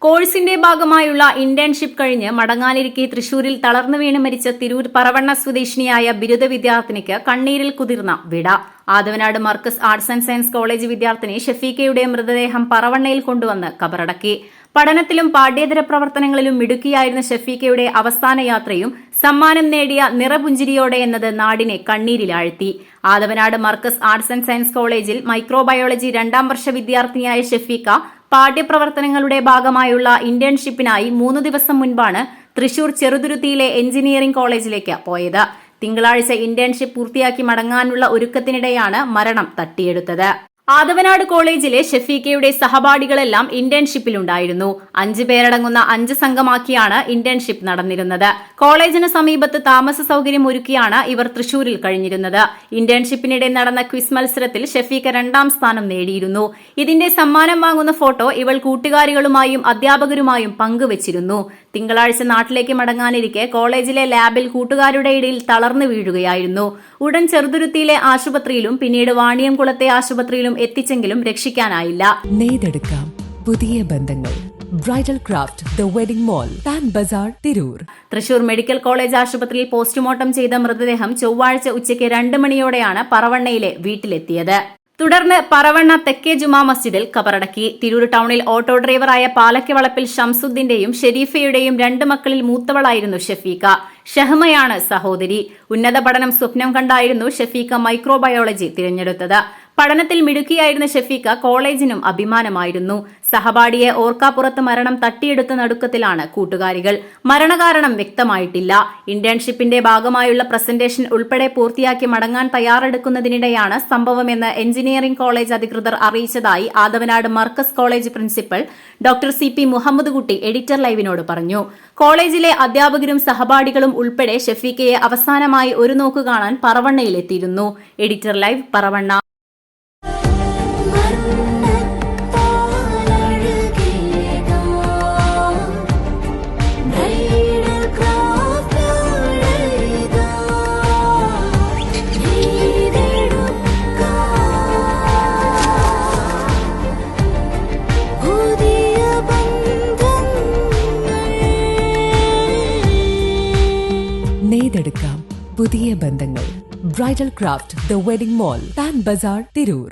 കോഴ്സിന്റെ ഭാഗമായുള്ള ഇന്റേൺഷിപ്പ് കഴിഞ്ഞ് മടങ്ങാനിരിക്കെ തൃശൂരിൽ തളർന്നു വീണ് മരിച്ച തിരൂർ പറവണ്ണ സ്വദേശിനിയായ ബിരുദ വിദ്യാർത്ഥിനിക്ക് കണ്ണീരിൽ കുതിർന്ന വിട. Athavanad Markaz arts and science college വിദ്യാർത്ഥിനി ഷഫീഖയുടെ മൃതദേഹം പറവണ്ണയിൽ കൊണ്ടുവന്ന് കബറടക്കി. പഠനത്തിലും പാഠ്യേതര പ്രവർത്തനങ്ങളിലും മിടുക്കിയായിരുന്ന ഷഫീഖയുടെ അവസാന യാത്രയും സമ്മാനം നേടിയ നിറപുഞ്ചിരിയോടെ എന്നത് നാടിനെ കണ്ണീരിലാഴ്ത്തി. Athavanad Markaz arts and science കോളേജിൽ മൈക്രോബയോളജി 2ാം വർഷ വിദ്യാർത്ഥിനിയായ ഷഫീഖ പാഠ്യപ്രവർത്തനങ്ങളുടെ ഭാഗമായുള്ള ഇന്റേൺഷിപ്പിനായി 3 ദിവസം മുൻപാണ് തൃശൂർ ചെറുതുരുത്തിയിലെ എഞ്ചിനീയറിംഗ് കോളേജിലേക്ക് പോയത്. തിങ്കളാഴ്ച ഇന്റേൺഷിപ്പ് പൂർത്തിയാക്കി മടങ്ങാനുള്ള ഒരുക്കത്തിനിടെയാണ് മരണം തട്ടിയെടുത്തത്. ആദവനാട് കോളേജിലെ ഷഫീഖയുടെ സഹപാഠികളെല്ലാം ഇന്റേൺഷിപ്പിലുണ്ടായിരുന്നു. 5 പേരടങ്ങുന്ന 5 സംഘമാക്കിയാണ് ഇന്റേൺഷിപ്പ് നടന്നിരുന്നത്. കോളേജിന് സമീപത്ത് താമസ സൌകര്യം ഒരുക്കിയാണ് ഇവർ തൃശൂരിൽ കഴിഞ്ഞിരുന്നത്. ഇന്റേൺഷിപ്പിനിടെ നടന്ന ക്വിസ് മത്സരത്തിൽ ഷഫീഖ 2ാം സ്ഥാനം നേടിയിരുന്നു. ഇതിന്റെ സമ്മാനം വാങ്ങുന്ന ഫോട്ടോ ഇവൾ കൂട്ടുകാരികളുമായും അധ്യാപകരുമായും പങ്കുവച്ചിരുന്നു. തിങ്കളാഴ്ച നാട്ടിലേക്ക് മടങ്ങാനിരിക്കെ കോളേജിലെ ലാബിൽ കൂട്ടുകാരുടെ ഇടയിൽ തളർന്നു വീഴുകയായിരുന്നു. ഉടൻ ചെറുതുരുത്തിയിലെ ആശുപത്രിയിലും പിന്നീട് വാണിയംകുളത്തെ ആശുപത്രിയിലും എത്തിച്ചെങ്കിലും രക്ഷിക്കാനായില്ല. നെയ്തെടുക്കാം പുതിയ ബന്ധങ്ങൾ. Bridal craft the wedding mall, Pan Bazar, Tirur. Thrissur medical college ആശുപത്രിയിൽ പോസ്റ്റ്മോർട്ടം ചെയ്ത മൃതദേഹം ചൊവ്വാഴ്ച ഉച്ചയ്ക്ക് 2 മണിയോടെയാണ് പറവണ്ണയിലെ വീട്ടിലെത്തിയത്. തുടർന്ന് പറവണ്ണ തെക്കേ ജുമാ മസ്ജിദിൽ കബറടക്കി. തിരൂർ ടൌണിൽ ഓട്ടോ ഡ്രൈവറായ പാലക്കവളപ്പിൽ ഷംസുദ്ദീന്റെയും ഷെരീഫയുടെയും 2 മക്കളിൽ മൂത്തവളായിരുന്നു ഷഫീഖ. ഷഹ്മയാണ് സഹോദരി. ഉന്നത പഠനം സ്വപ്നം കണ്ടായിരുന്നു ഷഫീഖ മൈക്രോബയോളജി തിരഞ്ഞെടുത്തത്. പഠനത്തിൽ മിടുക്കിയായിരുന്ന ഷഫീഖ കോളേജിനും അഭിമാനമായിരുന്നു. സഹപാഠിയെ ഓർക്കാപ്പുറത്ത് മരണം തട്ടിയെടുത്ത നടുക്കത്തിലാണ് കൂട്ടുകാരികൾ. മരണകാരണം വ്യക്തമായിട്ടില്ല. ഇന്റേൺഷിപ്പിന്റെ ഭാഗമായുള്ള പ്രസന്റേഷൻ ഉൾപ്പെടെ പൂർത്തിയാക്കി മടങ്ങാൻ തയ്യാറെടുക്കുന്നതിനിടെയാണ് സംഭവമെന്ന് എഞ്ചിനീയറിംഗ് കോളേജ് അധികൃതർ അറിയിച്ചതായി Athavanad Markaz college principal doctor CP Muhammad Kutty editor ലൈവിനോട് പറഞ്ഞു. കോളേജിലെ അധ്യാപകരും സഹപാഠികളും ഉൾപ്പെടെ ഷഫീഖയെ അവസാനമായി ഒരു നോക്ക് കാണാൻ പറവണ്ണയിലെത്തിയിരുന്നു. Editor live, Paravanna. നെയ്തെടുക്കാം പുതിയ ബന്ധങ്ങൾ. Bridal craft the wedding mall, Pan Bazar, Tirur.